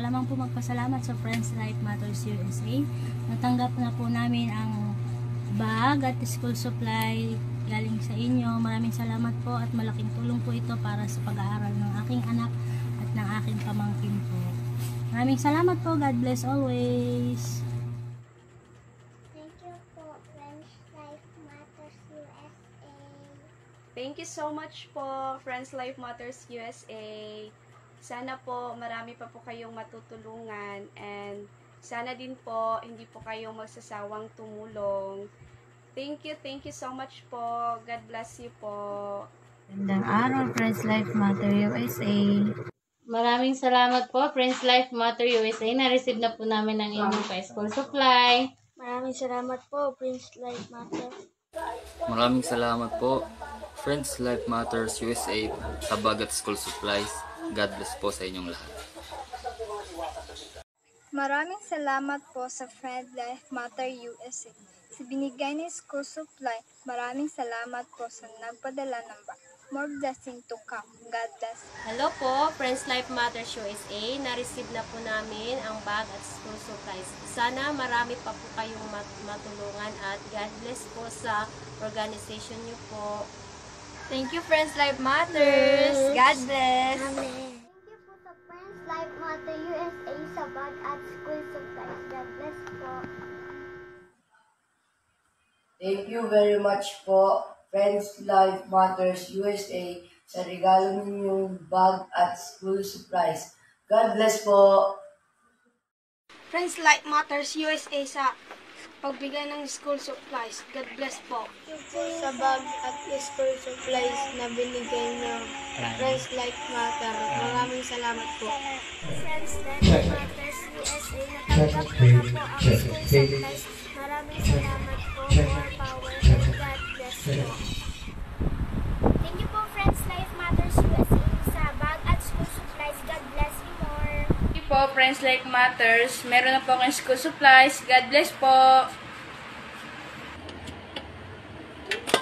lamang po magpasalamat sa Friends Life Matters USA. Natanggap na po namin ang bag at school supply galing sa inyo. Maraming salamat po at malaking tulong po ito para sa pag-aaral ng aking anak at ng aking pamangkin po. Maraming salamat po. God bless always. Thank you po, Friends Life Matters USA. Thank you so much po, Friends Life Matters USA. Sana po marami pa po kayong matutulungan and sana din po hindi po kayong magsasawang tumulong. Thank you so much po. God bless you po. Magandang araw, Friends Life Matter USA. Maraming salamat po, Friends Life Matter USA. Na-receive na po namin ang inyong pa-school supply. Maraming salamat po, Friends Life Matter. Maraming salamat po, Friends Life Matters USA sa bag at school supplies. God bless po sa inyong lahat. Maraming salamat po sa Friends Life Matter USA. Sa binigay ni school supply, maraming salamat po sa nagpadala ng bag. More blessing to come. God bless. Hello po, Friends Life Matters USA. Na-receive na po namin ang bag at school supplies. Sana marami pa po kayong matulungan at God bless po sa organization niyo po. Thank you, Friends Life Matters. God bless. Amen. Thank you po sa Friends Life Matter USA sa bag at school supplies. God bless po. Thank you very much po, Friends Life Matters USA, sa regalo ninyong bag at school supplies. God bless po. Friends Life Matters USA sa pagbigay ng school supplies. God bless po. Sa bag at school supplies na binigay ng Friends Life Matter. Maraming salamat po. Friends Life Matters USA, natanggap ko na po ang school supplies. Maraming salamat po. More power and God bless po. Thank you po, Friends Life Matters USA sa bag at school supplies. God bless you more. Thank you po, Friends Life Matters. Meron na po akong school supplies. God bless po.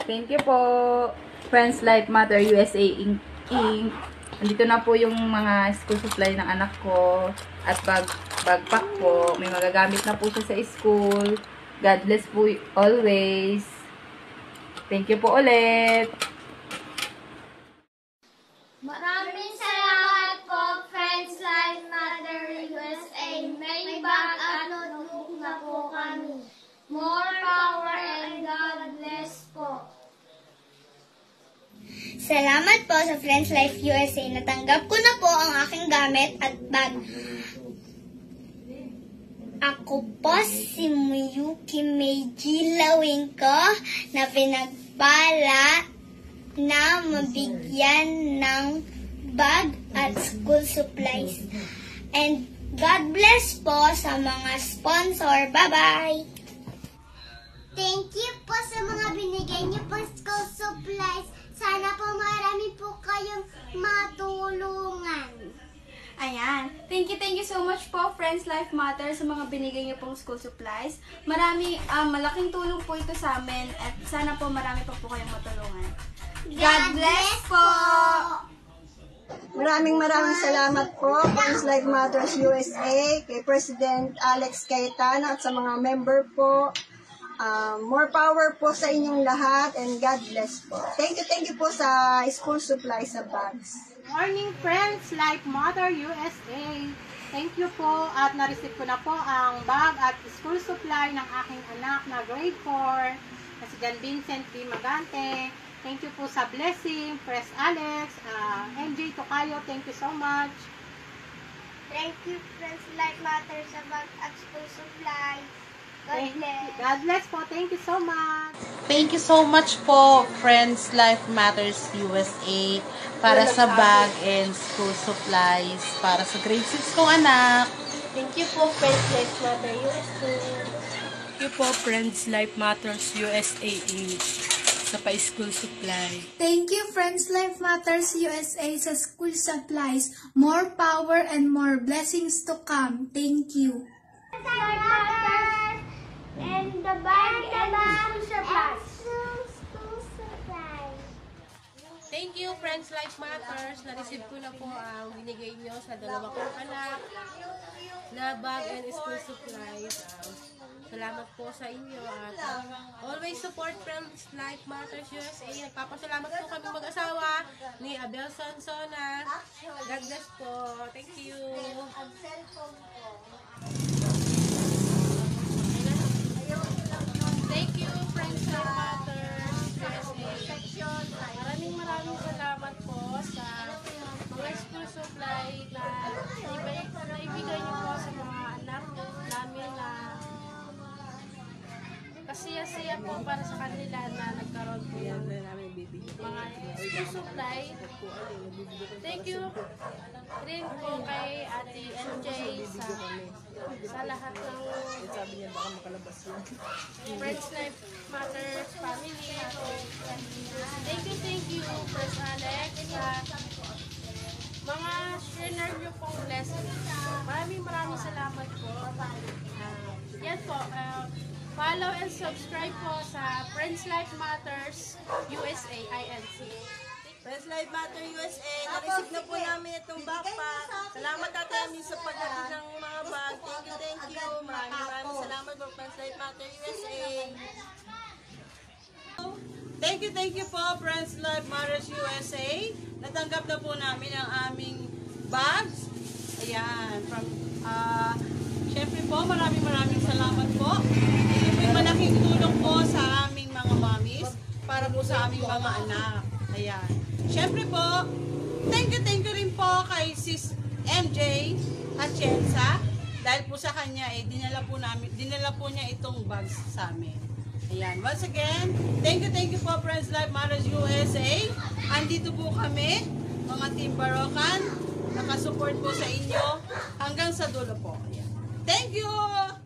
Thank you po, Friends Life Matter USA Inc. Nandito na po yung mga school supply ng anak ko at backpack po. May magagamit na po siya sa school. God bless po always. Thank you po ulit. Maraming salamat po, Friends Life Matter USA. May bag at notebook na po kami. More power and God bless po. Salamat po sa Friends Life USA. Natanggap ko na po ang aking gamit at bag. Ako po si Miyuki Meiji Lawingko na pinagpala na mabigyan ng bag at school supplies. And God bless po sa mga sponsor. Bye-bye! Thank you po sa mga binigay niyo po school supplies. Sana po marami po kayong matulungan. Ayan. Thank you so much po, Friends Life Matter, sa mga binigay niyo pong school supplies. Malaking tulong po ito sa amin at sana po marami pa po kayong matulungan. God bless po! Maraming salamat po, Friends Life Matters USA, kay President Alex Cayetano at sa mga member po. More power po sa inyong lahat and God bless po. Thank you po sa school supplies sa bags. Morning, Friends Life Matter USA. Thank you po at na-receive ko na po ang bag at school supply ng aking anak na grade 4 na si John Vincent B. Magante. Thank you po sa blessing, Press Alex, MJ Tocayo, thank you so much. Thank you, Friends Life Matter sa bag at school supplies. God bless. God bless po. Thank you so much. Thank you so much po, Friends Life Matters USA, para sa bag and school supplies para sa grade 6 kong anak. Thank you po, Friends Life Matter USA. Thank you po, Friends Life Matters USA Inc. sa pa-school supply. Thank you, Friends Life Matters USA sa school supplies. More power and more blessings to come. Thank you. And the bag and school supplies. Thank you, Friends Life Matters. Na-receive ko na po ang binigay nyo sa dalawa kong anak. na bag and school supplies. Salamat po sa inyo at always support Friends Life Matters USA. Nagpapasalamat po kami mag-asawa ni Abel Sansona. God bless po. Thank you. Thank you, Friends Life Matters USA. Maraming salamat po sa mga school supply na ibigay niyo po sa mga anak namin na kasiya-siya po para sa kanila na nagkaroon po ng mga school supply. Thank you rin po kay Ate NJ sa lahat ng Friends Life Matters family. Thank you, First Alex, sa mga share niyo pong blessing. Maraming salamat po. Yan po, follow and subscribe po sa Friends Life Matters USA INC. Friends Life Matter USA, na-receive na po namin itong backpack. Salamat natin sa pagdating ng mga bag. Thank you. Maraming salamat po, Friends Life Matter USA. Thank you po, Friends Life Matters USA. Natanggap na po namin ang aming bags. Ayan, syempre po, maraming salamat po. Ito po yung malaking tulong po sa aming mga mommies para po sa aming mga anak. Ayan. Syempre po, thank you rin po kay Sis MJ at Chensa dahil po sa kanya dinala po niya itong bags sa amin. Ayan. Once again, thank you po Friends Life Matters USA. Andito po kami, mga Team Barokan, nakasupport po sa inyo hanggang sa dulo po. Ayan. Thank you!